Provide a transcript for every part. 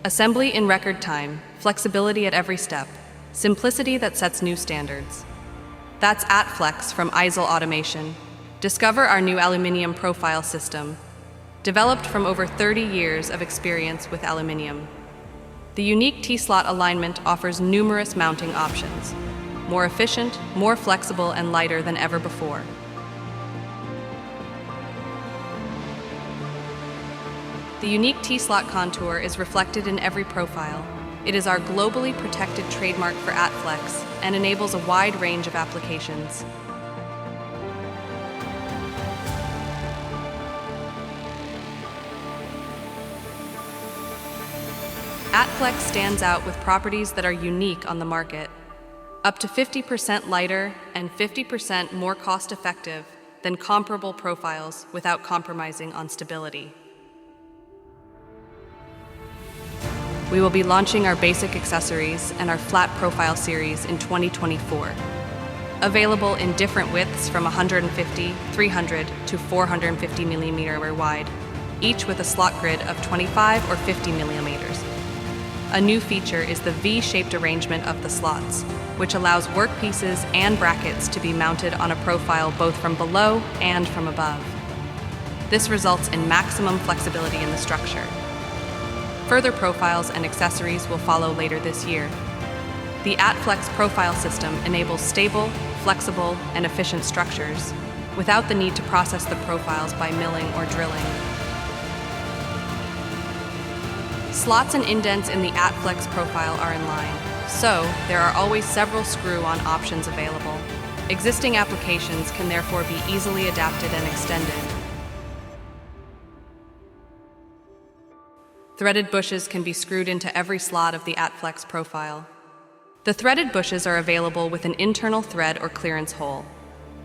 Assembly in record time, flexibility at every step, simplicity that sets new standards. That's aflex from isel-automation. Discover our new aluminium profile system, developed from over 30 years of experience with aluminium. The unique T-slot alignment offers numerous mounting options, more efficient, more flexible, and lighter than ever before. The unique T-slot contour is reflected in every profile. It is our globally protected trademark for aflex and enables a wide range of applications. Aflex stands out with properties that are unique on the market. Up to 50% lighter and 50% more cost-effective than comparable profiles without compromising on stability. We will be launching our basic accessories and our flat profile series in 2024. Available in different widths from 150, 300 to 450 millimeter wide, each with a slot grid of 25 or 50 millimeters. A new feature is the V-shaped arrangement of the slots, which allows workpieces and brackets to be mounted on a profile both from below and from above. This results in maximum flexibility in the structure. Further profiles and accessories will follow later this year. The aflex profile system enables stable, flexible, and efficient structures without the need to process the profiles by milling or drilling. Slots and indents in the aflex profile are in line, so there are always several screw-on options available. Existing applications can therefore be easily adapted and extended. Threaded bushes can be screwed into every slot of the aflex profile. The threaded bushes are available with an internal thread or clearance hole.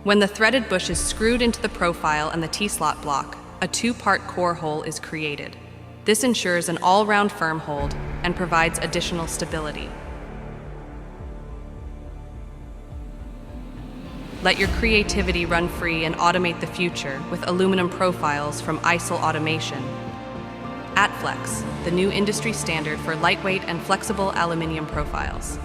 When the threaded bush is screwed into the profile and the T-slot block, a two-part core hole is created. This ensures an all-round firm hold and provides additional stability. Let your creativity run free and automate the future with aluminum profiles from isel-automation. aflex, the new industry standard for lightweight and flexible aluminium profiles.